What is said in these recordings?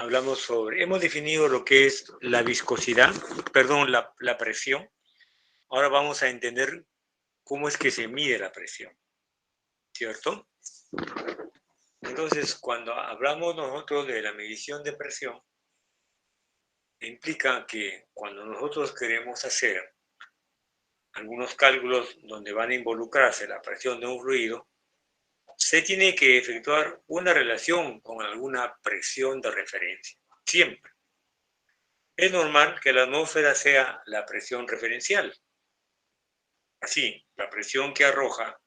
hemos definido lo que es la viscosidad, perdón, la presión. Ahora vamos a entender cómo es que se mide la presión, ¿cierto? Entonces, cuando hablamos nosotros de la medición de presión, implica que cuando nosotros queremos hacer algunos cálculos donde van a involucrarse la presión de un fluido, se tiene que efectuar una relación con alguna presión de referencia, siempre. Es normal que la atmósfera sea la presión referencial. Así, la presión que arroja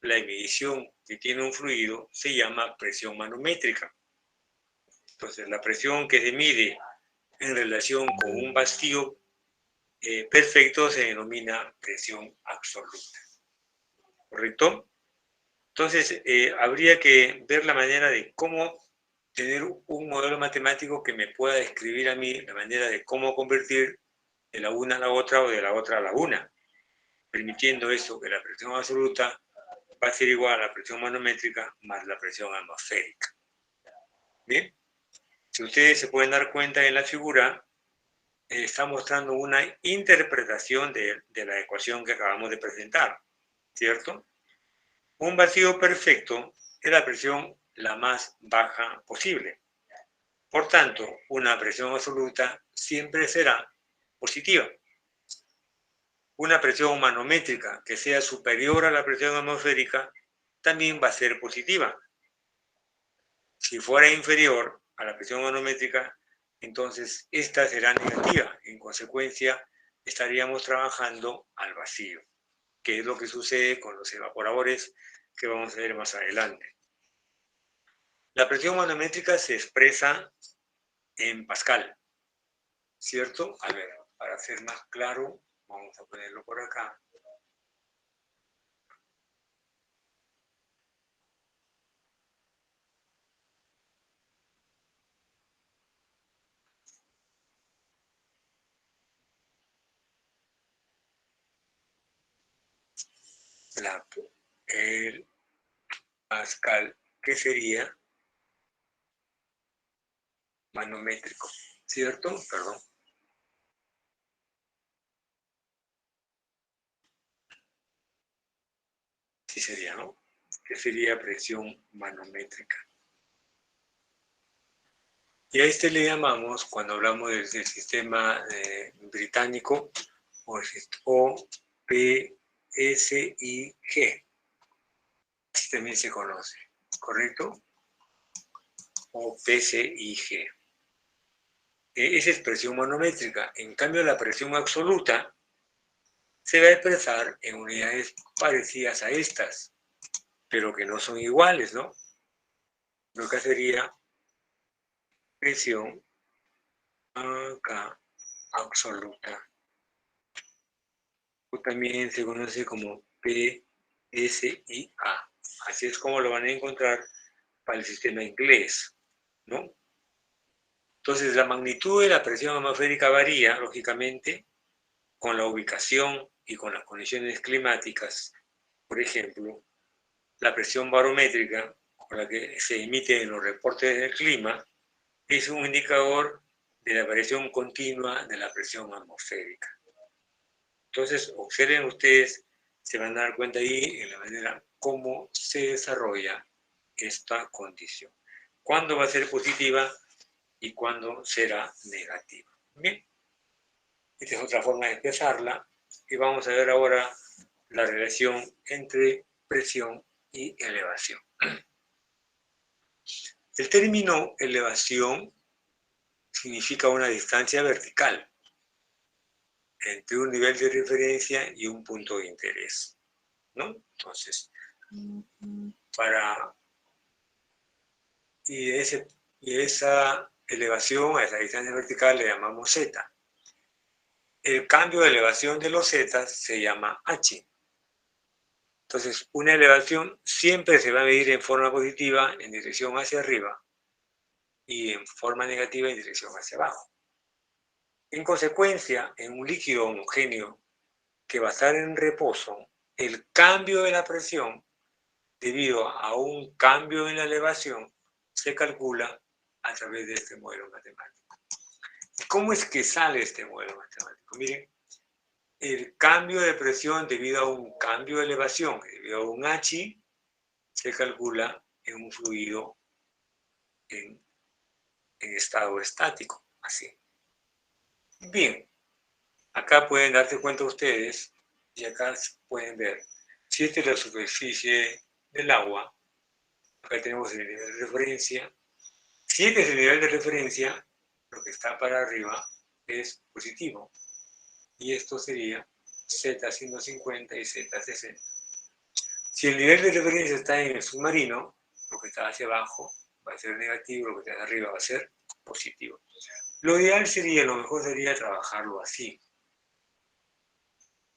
la medición que tiene un fluido se llama presión manométrica. Entonces, la presión que se mide en relación con un vacío perfecto se denomina presión absoluta. ¿Correcto? Entonces, habría que ver la manera de cómo tener un modelo matemático que me pueda describir a mí la manera de cómo convertir de la una a la otra o de la otra a la una, permitiendo eso que la presión absoluta va a ser igual a la presión manométrica más la presión atmosférica. Bien, si ustedes se pueden dar cuenta en la figura, está mostrando una interpretación de la ecuación que acabamos de presentar, ¿cierto? Un vacío perfecto es la presión la más baja posible. Por tanto, una presión absoluta siempre será positiva. Una presión manométrica que sea superior a la presión atmosférica también va a ser positiva. Si fuera inferior a la presión manométrica, entonces esta será negativa. En consecuencia, estaríamos trabajando al vacío, que es lo que sucede con los evaporadores que vamos a ver más adelante. La presión manométrica se expresa en Pascal, ¿cierto? A ver, para ser más claro, vamos a ponerlo por acá. El Pascal, que sería manométrico, ¿cierto? Perdón. Sí sería, ¿no? Que sería presión manométrica. Y a este le llamamos, cuando hablamos del sistema británico, o PSIG. Así también se conoce, ¿correcto? O PSIG. Esa es presión manométrica. En cambio, la presión absoluta se va a expresar en unidades parecidas a estas, pero que no son iguales, ¿no? Lo que sería presión acá absoluta. O también se conoce como PSIA. Así es como lo van a encontrar para el sistema inglés, ¿no? Entonces, la magnitud de la presión atmosférica varía, lógicamente, con la ubicación y con las condiciones climáticas. Por ejemplo, la presión barométrica, con la que se emite en los reportes del clima, es un indicador de la variación continua de la presión atmosférica. Entonces, observen ustedes, se van a dar cuenta ahí en la manera cómo se desarrolla esta condición. ¿Cuándo va a ser positiva y cuándo será negativa? Bien, esta es otra forma de expresarla y vamos a ver ahora la relación entre presión y elevación. El término elevación significa una distancia vertical entre un nivel de referencia y un punto de interés, ¿no? Entonces, esa elevación, a esa distancia vertical le llamamos z. El cambio de elevación de los z se llama h. Entonces, una elevación siempre se va a medir en forma positiva en dirección hacia arriba y en forma negativa en dirección hacia abajo. En consecuencia, en un líquido homogéneo que va a estar en reposo, el cambio de la presión debido a un cambio en la elevación se calcula a través de este modelo matemático. ¿Y cómo es que sale este modelo matemático? Miren, el cambio de presión debido a un cambio de elevación, debido a un H, se calcula en un fluido en estado estático, así. Bien, acá pueden darse cuenta ustedes, y acá pueden ver, si esta es la superficie del agua, acá tenemos el nivel de referencia. Si este es el nivel de referencia, lo que está para arriba es positivo. Y esto sería Z150 y Z60. Si el nivel de referencia está en el submarino, lo que está hacia abajo va a ser negativo, lo que está hacia arriba va a ser positivo. Lo ideal sería, lo mejor sería trabajarlo así,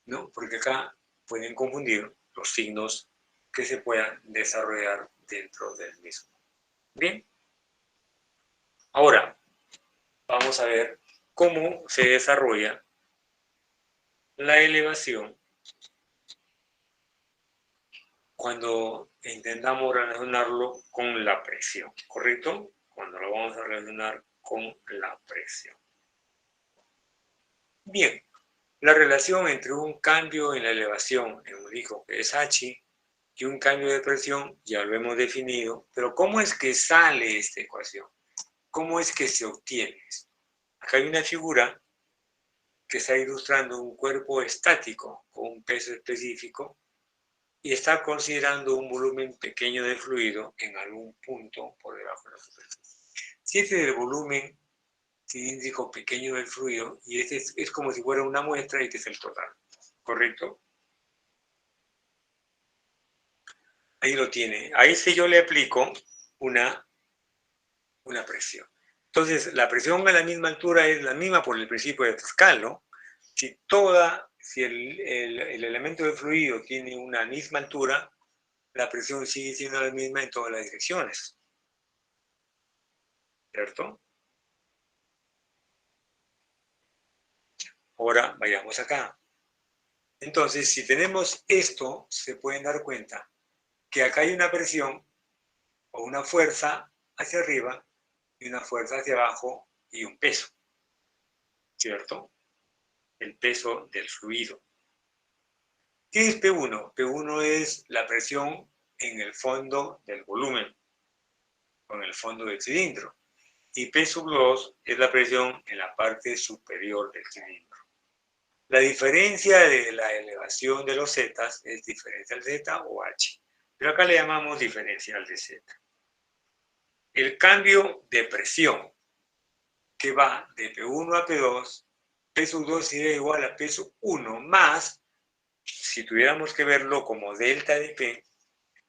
¿no? Porque acá pueden confundir los signos que se puedan desarrollar dentro del mismo. Bien. Ahora, vamos a ver cómo se desarrolla la elevación cuando intentamos relacionarlo con la presión, ¿correcto? Cuando lo vamos a relacionar con la presión. Bien, la relación entre un cambio en la elevación, hemos dicho que es H, y un cambio de presión, ya lo hemos definido, pero ¿cómo es que sale esta ecuación? ¿Cómo es que se obtiene esto? Acá hay una figura que está ilustrando un cuerpo estático con un peso específico y está considerando un volumen pequeño de fluido en algún punto por debajo de la superficie. Si este es el volumen cilíndrico pequeño del fluido, y este es como si fuera una muestra y este es el total, ¿correcto? Ahí lo tiene. A ese yo le aplico una presión. Entonces, la presión a la misma altura es la misma por el principio de Pascal, ¿no? Si el elemento de fluido tiene una misma altura, la presión sigue siendo la misma en todas las direcciones. ¿Cierto? Ahora vayamos acá. Entonces, si tenemos esto, se pueden dar cuenta que acá hay una presión o una fuerza hacia arriba y una fuerza hacia abajo y un peso. ¿Cierto? El peso del fluido. ¿Qué es P1? P1 es la presión en el fondo del volumen, o en el fondo del cilindro. Y P2 es la presión en la parte superior del cilindro. La diferencia de la elevación de los zetas es diferencial Z o H. Pero acá le llamamos diferencial de Z. El cambio de presión que va de P1 a P2, P2 sería igual a P1 más, si tuviéramos que verlo como delta de P,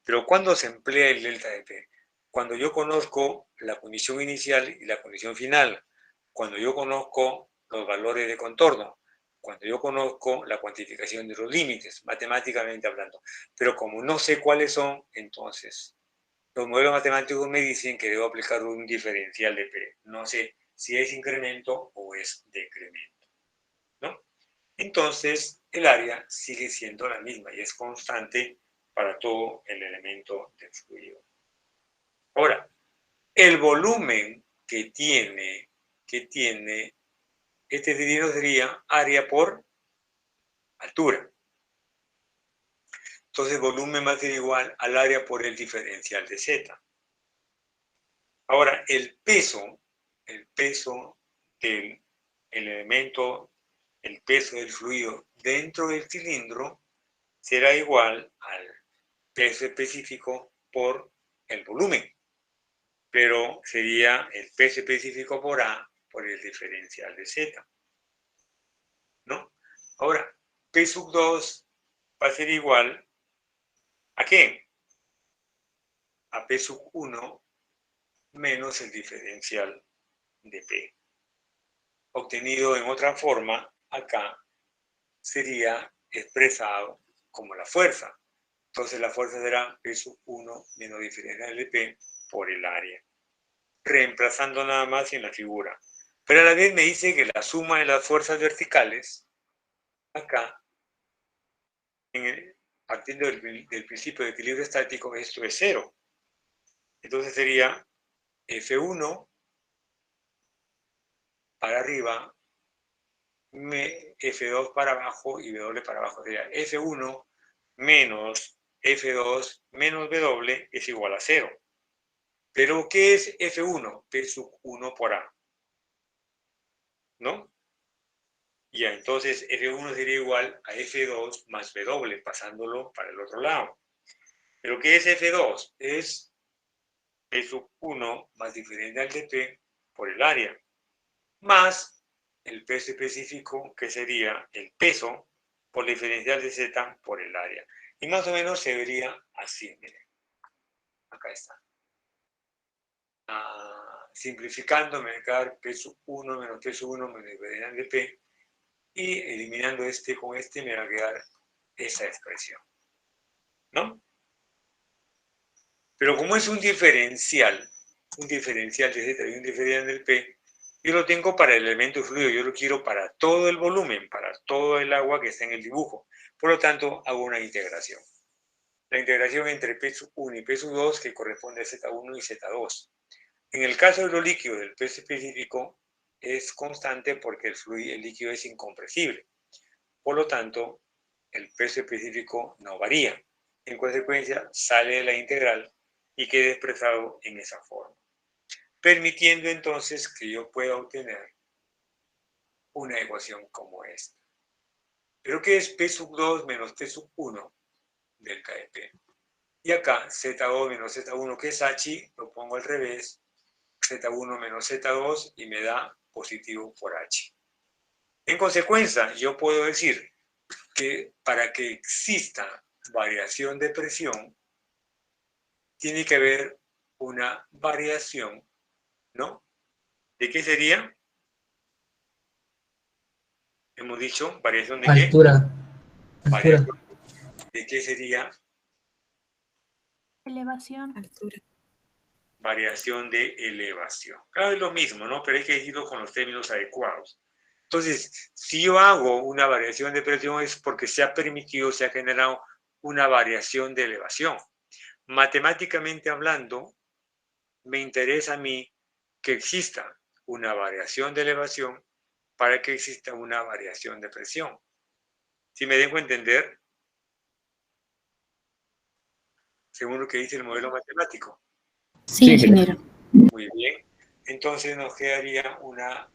pero ¿cuándo se emplea el delta de P? Cuando yo conozco la condición inicial y la condición final, cuando yo conozco los valores de contorno, cuando yo conozco la cuantificación de los límites, matemáticamente hablando. Pero como no sé cuáles son, entonces los modelos matemáticos me dicen que debo aplicar un diferencial de P. No sé si es incremento o es decremento, ¿no? Entonces, el área sigue siendo la misma y es constante para todo el elemento del fluido. Ahora, el volumen que tiene este cilindro sería área por altura. Entonces, volumen va a ser igual al área por el diferencial de Z. Ahora, el peso del elemento, el peso del fluido dentro del cilindro será igual al peso específico por el volumen, pero sería el peso específico por A por el diferencial de Z, ¿no? Ahora, P2 va a ser igual ¿a qué? A P1 menos el diferencial de P. Obtenido en otra forma, acá sería expresado como la fuerza. Entonces la fuerza será P1 menos diferencial de P por el área. Reemplazando nada más en la figura. Pero a la vez me dice que la suma de las fuerzas verticales, acá, partiendo del principio de equilibrio estático, esto es 0. Entonces sería F1 para arriba, F2 para abajo y W para abajo. Sería F1 menos F2 menos W es igual a 0. Pero, ¿qué es F1? P sub 1 por A. ¿No? Ya, entonces F1 sería igual a F2 más W, pasándolo para el otro lado. ¿Pero qué es F2? Es P sub 1 más diferencial de P por el área, más el peso específico, que sería el peso por la diferencial de Z por el área. Y más o menos se vería así, miren. Acá está. Simplificando, me va a quedar P sub 1 menos P sub 1 menos diferencial de P. Y eliminando este con este me va a quedar esa expresión, ¿no? Pero como es un diferencial de Z y un diferencial del P, yo lo tengo para el elemento fluido, yo lo quiero para todo el volumen, para todo el agua que está en el dibujo. Por lo tanto, hago una integración. La integración entre P sub 1 y P sub 2, que corresponde a Z1 y Z2. En el caso de los líquidos, el peso específico es constante porque el líquido es incompresible. Por lo tanto, el peso específico no varía. En consecuencia, sale de la integral y queda expresado en esa forma, permitiendo entonces que yo pueda obtener una ecuación como esta. Pero ¿qué es P sub 2 menos P sub 1 del KP? Y acá Z2 menos Z1, que es H, lo pongo al revés, Z1 menos Z2 y me da positivo por H. En consecuencia, yo puedo decir que para que exista variación de presión, tiene que haber una variación, ¿no? ¿De qué sería? Hemos dicho, ¿variación de qué? Altura. Variación. ¿De qué sería? Elevación. Altura. Variación de elevación. Claro, es lo mismo, ¿no? Pero hay que decirlo con los términos adecuados. Entonces, si yo hago una variación de presión es porque se ha permitido, se ha generado una variación de elevación. Matemáticamente hablando, me interesa a mí que exista una variación de elevación para que exista una variación de presión. ¿Sí me dejo entender? Según lo que dice el modelo matemático. Sí, ingeniero. Muy bien. Entonces nos quedaría una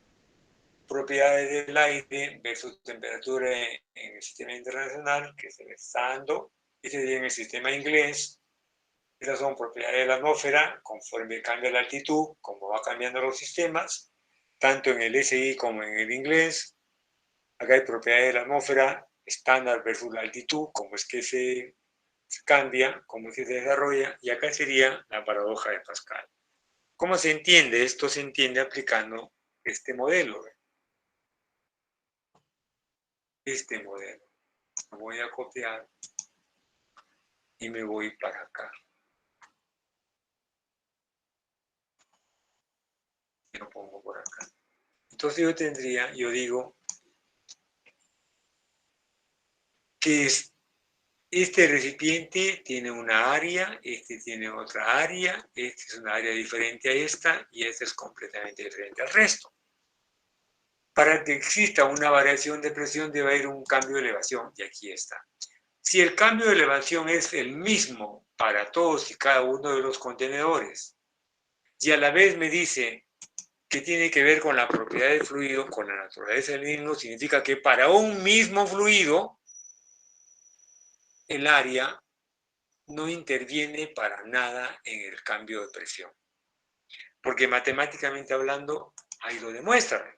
propiedades del aire versus temperatura en el sistema internacional, que se le está dando, y sería en el sistema inglés. Esas son propiedades de la atmósfera, conforme cambia la altitud, como va cambiando los sistemas, tanto en el SI como en el inglés. Acá hay propiedades de la atmósfera, estándar versus la altitud, cómo es que se cambia, cómo es que se desarrolla, y acá sería la paradoja de Pascal. ¿Cómo se entiende? Esto se entiende aplicando este modelo. Este modelo. Lo voy a copiar y me voy para acá. Y lo pongo por acá. Entonces yo digo que este recipiente tiene una área, este tiene otra área, este es una área diferente a esta y este es completamente diferente al resto. Para que exista una variación de presión debe haber un cambio de elevación y aquí está. Si el cambio de elevación es el mismo para todos y cada uno de los contenedores y a la vez me dice que tiene que ver con la propiedad del fluido, con la naturaleza del mismo, significa que para un mismo fluido el área no interviene para nada en el cambio de presión. Porque matemáticamente hablando, ahí lo demuestra.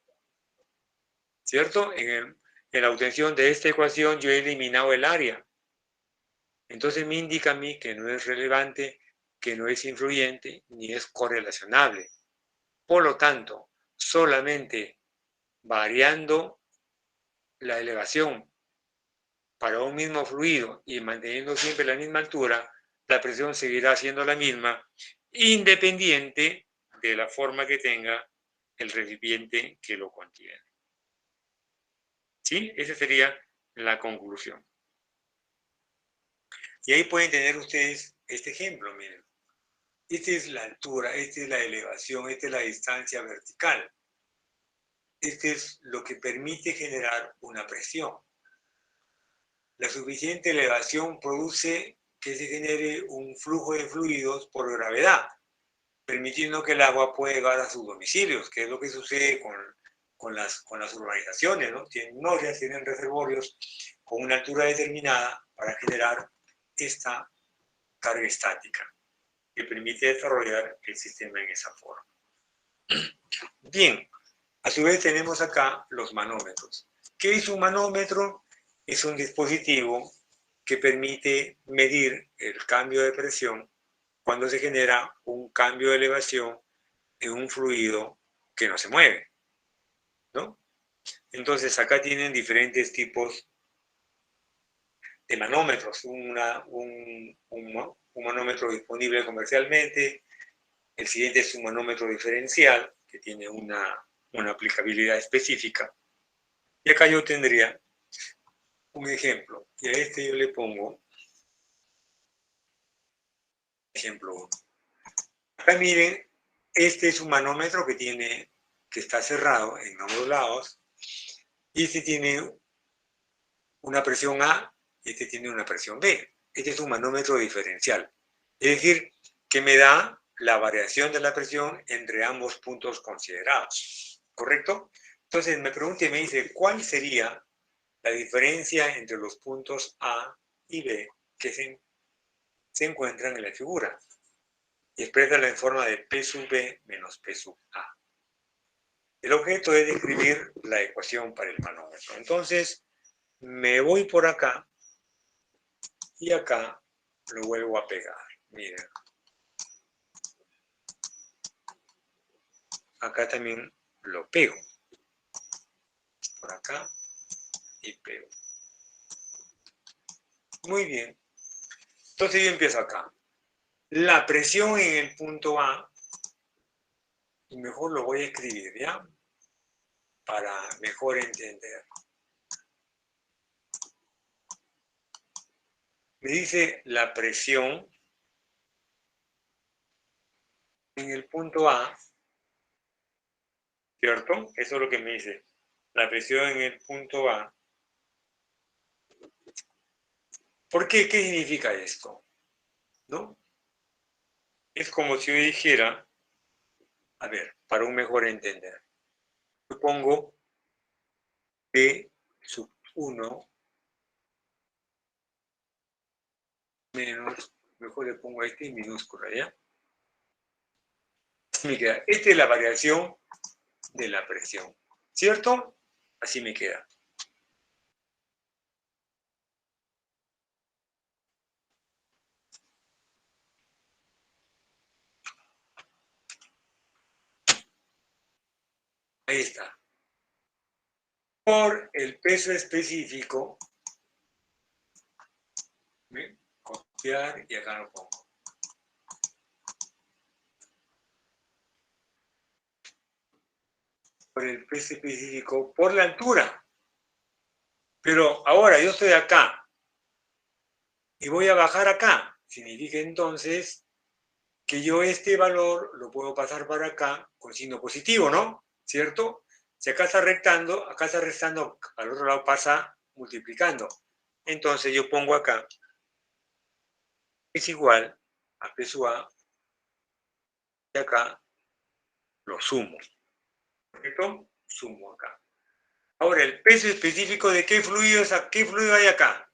¿Cierto? En la obtención de esta ecuación yo he eliminado el área. Entonces me indica a mí que no es relevante, que no es influyente, ni es correlacionable. Por lo tanto, solamente variando la elevación para un mismo fluido y manteniendo siempre la misma altura, la presión seguirá siendo la misma, independiente de la forma que tenga el recipiente que lo contiene. ¿Sí? Esa sería la conclusión. Y ahí pueden tener ustedes este ejemplo, miren. Esta es la altura, esta es la elevación, esta es la distancia vertical. Este es lo que permite generar una presión. La suficiente elevación produce que se genere un flujo de fluidos por gravedad, permitiendo que el agua pueda llegar a sus domicilios, que es lo que sucede con las urbanizaciones, ¿no? Tienen norias, tienen reservorios con una altura determinada para generar esta carga estática que permite desarrollar el sistema en esa forma. Bien, a su vez tenemos acá los manómetros. ¿Qué es un manómetro? Es un dispositivo que permite medir el cambio de presión cuando se genera un cambio de elevación en un fluido que no se mueve, ¿no? Entonces acá tienen diferentes tipos de manómetros. Un manómetro disponible comercialmente, el siguiente es un manómetro diferencial que tiene una aplicabilidad específica. Y acá yo tendría un ejemplo, y a este yo le pongo ejemplo 1. Acá miren, este es un manómetro que está cerrado en ambos lados, y este tiene una presión A y este tiene una presión B. Este es un manómetro diferencial, es decir, que me da la variación de la presión entre ambos puntos considerados, ¿correcto? Entonces me pregunta y me dice, ¿cuál sería la diferencia entre los puntos A y B que se encuentran en la figura? Y exprésala en forma de P sub B menos P sub A. El objeto es describir la ecuación para el manómetro. Entonces, me voy por acá y acá lo vuelvo a pegar. Miren. Acá también lo pego. Por acá y pego. Muy bien. Entonces yo empiezo acá. La presión en el punto A, y mejor lo voy a escribir, ¿ya? Para mejor entender. Me dice la presión en el punto A, ¿cierto? Eso es lo que me dice. La presión en el punto A. ¿Por qué? ¿Qué significa esto? ¿No? Es como si yo dijera, a ver, para un mejor entender. Yo pongo P sub 1 menos, mejor le pongo este en minúscula, ¿ya? Así me queda. Esta es la variación de la presión, ¿cierto? Así me queda. Ahí está. Por el peso específico, ¿ven? Copiar y acá lo pongo. Por el peso específico, por la altura. Pero ahora yo estoy acá y voy a bajar acá. Significa entonces que yo este valor lo puedo pasar para acá con signo positivo, ¿no? ¿Cierto? Si acá está restando, al otro lado pasa multiplicando. Entonces yo pongo acá, es igual a P sub A, y acá lo sumo. ¿Correcto? Sumo acá. Ahora, el peso específico de qué fluido hay acá.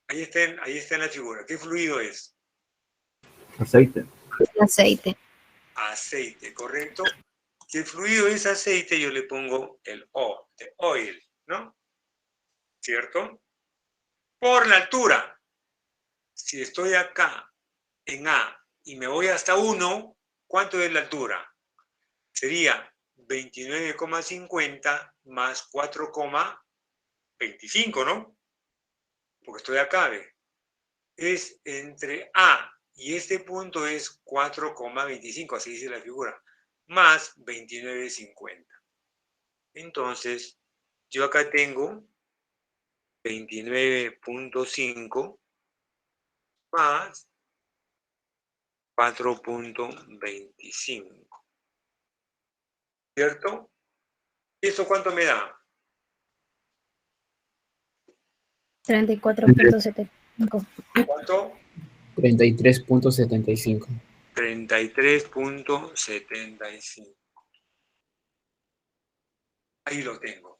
Ahí está en la figura. ¿Qué fluido es? Aceite. Aceite. Aceite, ¿correcto? Si el fluido es aceite, yo le pongo el O, de oil, ¿no? ¿Cierto? Por la altura. Si estoy acá en A y me voy hasta 1, ¿cuánto es la altura? Sería 29,50 más 4,25, ¿no? Porque estoy acá, ¿ve? Es entre A y este punto es 4,25, así dice la figura, más 29,50. Entonces, yo acá tengo 29,5 más 4,25. ¿Cierto? ¿Esto cuánto me da? 34.75. ¿Cuánto? 33.75. 33.75. Ahí lo tengo.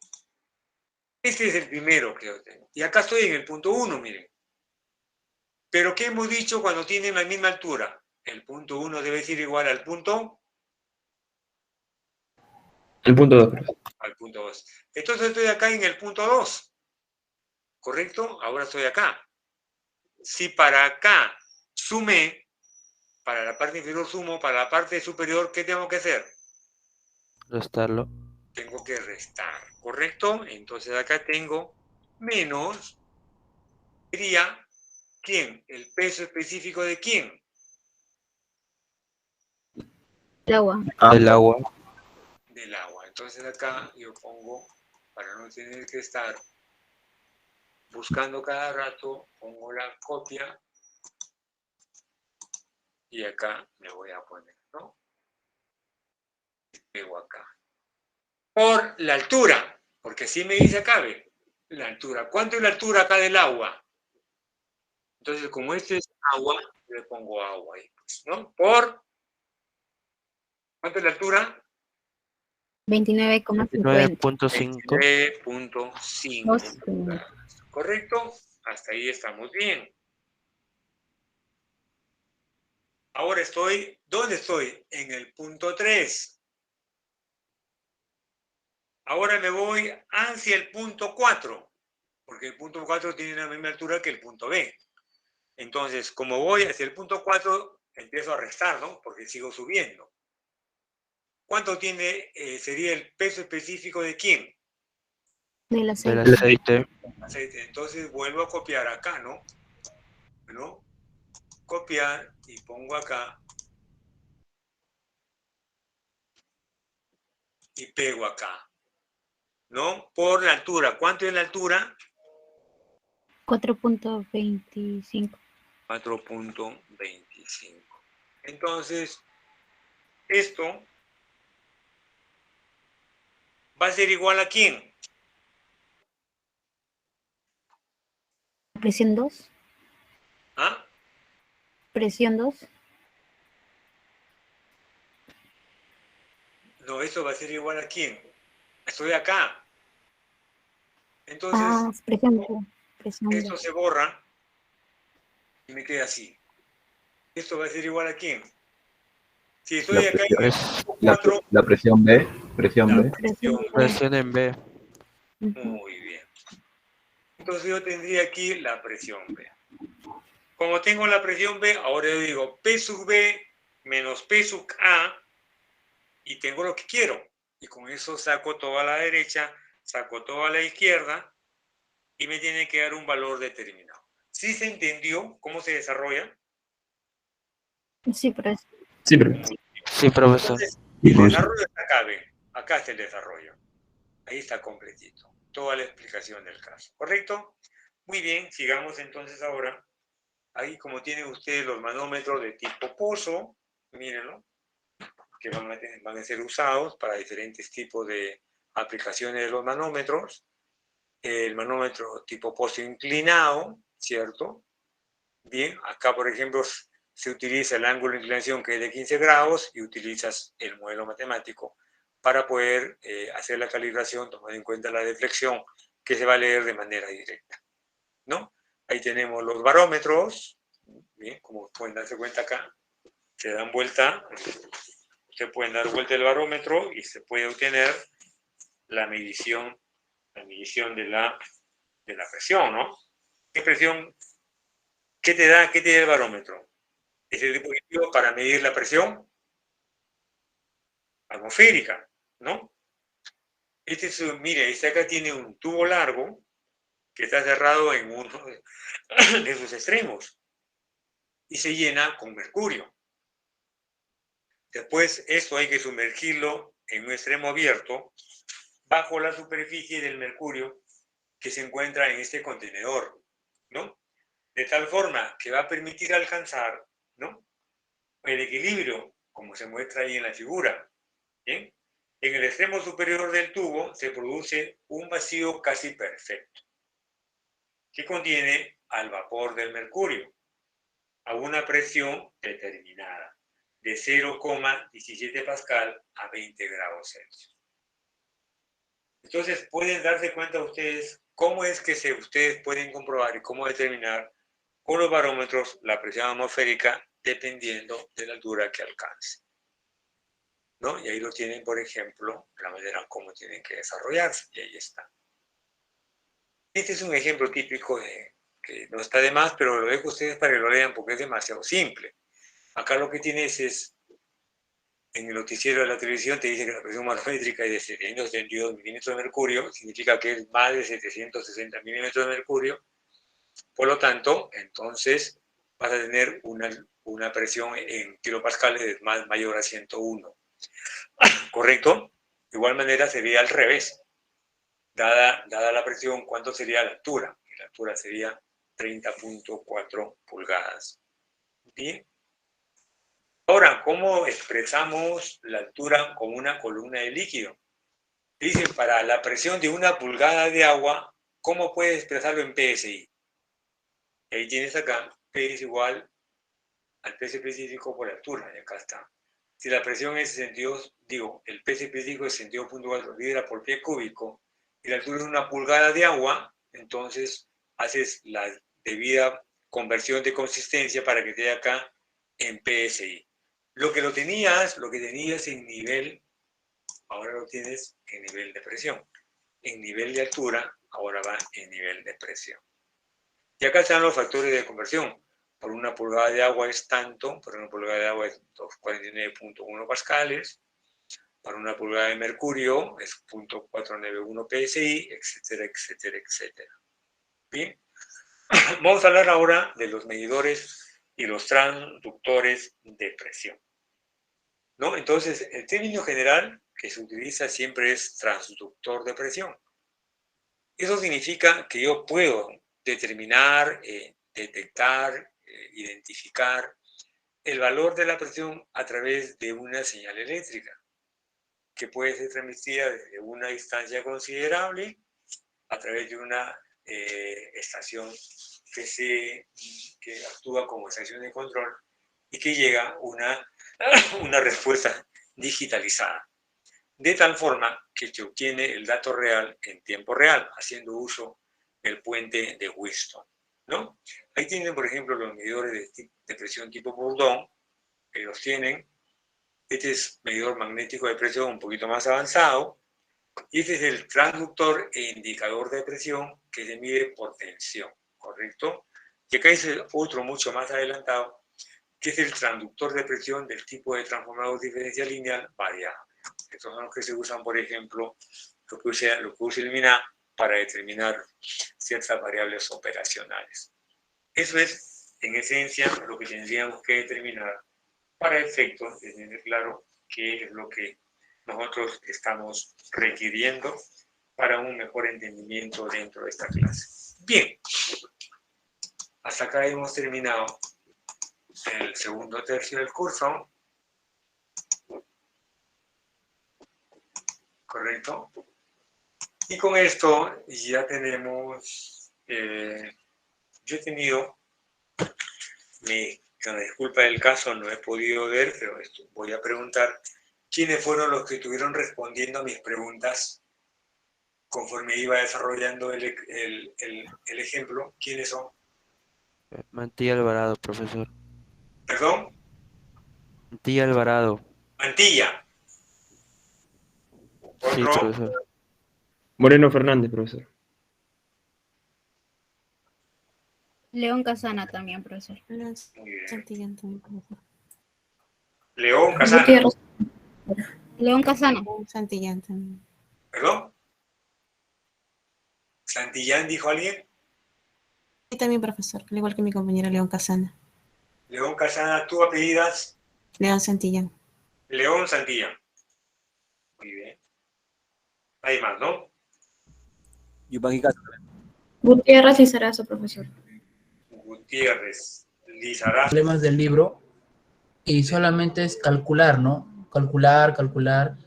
Este es el primero que yo tengo. Y acá estoy en el punto 1, miren. Pero ¿qué hemos dicho cuando tienen la misma altura? El punto 1 debe ser igual al punto El punto 2. al punto 2. Entonces estoy acá en el punto 2. ¿Correcto? Ahora estoy acá. Si para acá sumé, para la parte inferior sumo, para la parte superior, ¿qué tengo que hacer? Restarlo. Tengo que restar, ¿correcto? Entonces acá tengo menos, sería, ¿quién? El peso específico de quién. El agua. El agua. Del agua. Entonces acá yo pongo, para no tener que estar buscando cada rato, pongo la copia y acá me voy a poner, ¿no? Pego acá. Por la altura, porque así me dice acá, ¿ve? La altura. ¿Cuánto es la altura acá del agua? Entonces, como este es agua, le pongo agua ahí, pues, ¿no? Por, ¿cuánto es la altura? 29,50. 9.5. 29.5. ¿Correcto? Hasta ahí estamos bien. Ahora estoy, ¿dónde estoy? En el punto 3. Ahora me voy hacia el punto 4, porque el punto 4 tiene la misma altura que el punto B. Entonces, como voy hacia el punto 4, empiezo a restar, ¿no? Porque sigo subiendo. ¿Cuánto tiene, sería el peso específico de quién? Del Del aceite. aceite. Aceite. Entonces vuelvo a copiar acá, ¿no? Bueno, copiar y pongo acá y pego acá, ¿no? Por la altura. ¿Cuánto es la altura? 4.25. 4.25. Entonces, esto va a ser igual a quién? Presión 2. ¿Ah? Presión 2. No, esto va a ser igual a quién. Estoy acá. Entonces, Presión 2. Presión esto 2. se borra y me queda así. Esto va a ser igual a quién. Si estoy acá en el punto 4, La presión B. Presión la B. presión. Presión en B. Muy bien. Entonces yo tendría aquí la presión B. Como tengo la presión B, ahora yo digo P sub B menos P sub A y tengo lo que quiero. Y con eso saco todo a la derecha, saco todo a la izquierda y me tiene que dar un valor determinado. ¿Sí se entendió cómo se desarrolla? Sí, profesor. Sí, pero. Sí, profesor. Entonces, Sí, el profesor. desarrollo está acá, ven. Acá está el desarrollo. Ahí está completito. Toda la explicación del caso. ¿Correcto? Muy bien, sigamos entonces ahora. Ahí como tienen ustedes los manómetros de tipo pozo, mírenlo, que van a ser usados para diferentes tipos de aplicaciones de los manómetros. El manómetro tipo pozo inclinado, ¿cierto? Bien, acá por ejemplo se utiliza el ángulo de inclinación que es de 15 grados y utilizas el modelo matemático para poder hacer la calibración tomando en cuenta la deflexión que se va a leer de manera directa, ¿no? Ahí tenemos los barómetros, bien, como pueden darse cuenta acá, se dan vuelta, se pueden dar vuelta el barómetro y se puede obtener la medición de la presión, ¿no? ¿Qué presión? ¿Qué te da el barómetro? Es el dispositivo para medir la presión atmosférica, ¿no? Este es, mire, este acá tiene un tubo largo que está cerrado en uno de sus extremos y se llena con mercurio. Después, esto hay que sumergirlo en un extremo abierto bajo la superficie del mercurio que se encuentra en este contenedor, ¿no? De tal forma que va a permitir alcanzar, ¿no?, el equilibrio, como se muestra ahí en la figura, ¿bien? En el extremo superior del tubo se produce un vacío casi perfecto que contiene al vapor del mercurio a una presión determinada de 0,17 pascal a 20 grados Celsius. Entonces, pueden darse cuenta ustedes cómo es que ustedes pueden comprobar y cómo determinar con los barómetros la presión atmosférica dependiendo de la altura que alcance, ¿no? Y ahí lo tienen, por ejemplo, la manera como tienen que desarrollarse, y ahí está. Este es un ejemplo típico que no está de más, pero lo dejo a ustedes para que lo lean porque es demasiado simple. Acá lo que tienes es, en el noticiero de la televisión te dice que la presión barométrica es de 772 milímetros de mercurio, significa que es más de 760 milímetros de mercurio. Por lo tanto, entonces vas a tener una presión en kilopascales mayor a 101. ¿Correcto? De igual manera sería al revés. Dada la presión, ¿cuánto sería la altura? La altura sería 30.4 pulgadas. Bien. Ahora, ¿cómo expresamos la altura como una columna de líquido? Dice, para la presión de una pulgada de agua, ¿cómo puedes expresarlo en PSI? Y ahí tienes acá, P es igual al P específico por altura, y acá está. Si la presión es 62, el P específico es 62.4 libras por pie cúbico, y la altura es una pulgada de agua, entonces haces la debida conversión de consistencia para que te dé acá en PSI. Lo que tenías en nivel, ahora lo tienes en nivel de presión. En nivel de altura, ahora va en nivel de presión. Y acá están los factores de conversión. Por una pulgada de agua es tanto, por una pulgada de agua es 249.1 pascales, para una pulgada de mercurio es 0.491 PSI, etcétera, etcétera, etcétera. Bien, vamos a hablar ahora de los medidores y los transductores de presión, ¿no? Entonces, el término general que se utiliza siempre es transductor de presión. Eso significa que yo puedo determinar, detectar, identificar el valor de la presión a través de una señal eléctrica, que puede ser transmitida desde una distancia considerable a través de una estación que actúa como estación de control y que llega una respuesta digitalizada, de tal forma que se obtiene el dato real en tiempo real, haciendo uso del puente de Wheatstone, ¿no? Ahí tienen, por ejemplo, los medidores de presión tipo Bourdon, que los tienen. Este es medidor magnético de presión un poquito más avanzado, y este es el transductor e indicador de presión que se mide por tensión, ¿correcto? Y acá es otro mucho más adelantado, que es el transductor de presión del tipo de transformador diferencial lineal variable. Estos son los que se usan, por ejemplo, lo que usa el MINA para determinar ciertas variables operacionales. Eso es, en esencia, lo que tendríamos que determinar para efectos de tener claro qué es lo que nosotros estamos requiriendo para un mejor entendimiento dentro de esta clase. Bien, hasta acá hemos terminado el segundo tercio del curso. ¿Correcto? Y con esto ya tenemos, yo he tenido, con la disculpa del caso no he podido ver, pero voy a preguntar, ¿quiénes fueron los que estuvieron respondiendo a mis preguntas conforme iba desarrollando el ejemplo? ¿Quiénes son? Mantilla Alvarado, profesor. ¿Perdón? Mantilla Alvarado. Mantilla. Sí, ¿Otro? profesor. Moreno Fernández, profesor. León Casana también, profesor. Muy bien. Santillán también, profesor. León Casana. Gutiérrez. León Casana. Santillán también. ¿Perdón? ¿Santillán dijo alguien? Y también, profesor, al igual que mi compañera León Casana. León Casana, ¿tú apellidas? León Santillán. León Santillán. Muy bien. Hay más, ¿no? Gutiérrez y Sarazo, profesor. Gutiérrez, Lizarazo. Problemas del libro y solamente es calcular, ¿no? Calcular.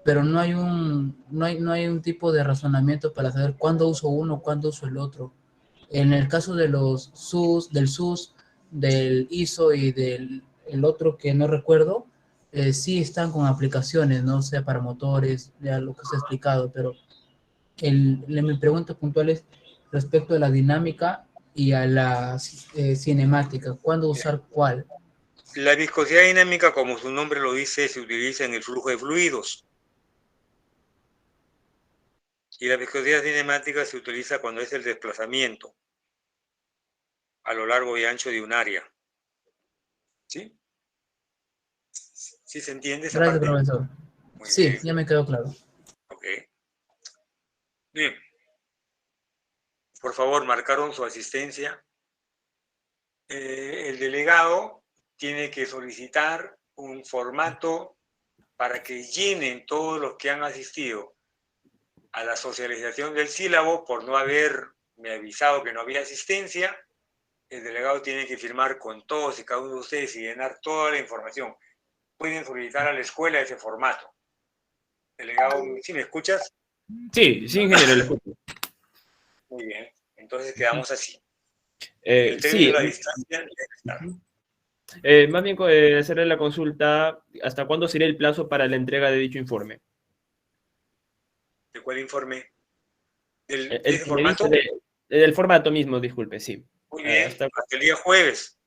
pero no hay un tipo de razonamiento para saber cuándo uso uno, cuándo uso el otro. En el caso de los SUS, del ISO y del el otro que no recuerdo, sí están con aplicaciones, no sea para motores, ya lo que se ha explicado, pero mi pregunta puntual es respecto a la dinámica y a la cinemática. ¿Cuándo usar cuál? La viscosidad dinámica, como su nombre lo dice, se utiliza en el flujo de fluidos. Y la viscosidad cinemática se utiliza cuando es el desplazamiento a lo largo y ancho de un área. ¿Sí? ¿Sí se entiende esa Gracias, parte? profesor. Muy Sí, bien. ya me quedó claro. Ok. Bien. Por favor, marcaron su asistencia. El delegado tiene que solicitar un formato para que llenen todos los que han asistido a la socialización del sílabo por no haberme avisado que no había asistencia. El delegado tiene que firmar con todos y cada uno de ustedes y llenar toda la información. Pueden solicitar a la escuela ese formato. Delegado, ¿sí me escuchas? Sí, sí, ingeniero, le escucho. Muy bien. Entonces quedamos así. El término Sí, de la distancia debe estar. más bien hacerle la consulta, ¿hasta cuándo sería el plazo para la entrega de dicho informe? ¿De cuál informe? ¿De El ese que me dice formato? del formato mismo, disculpe, sí. Muy bien. Hasta, Hasta el día jueves.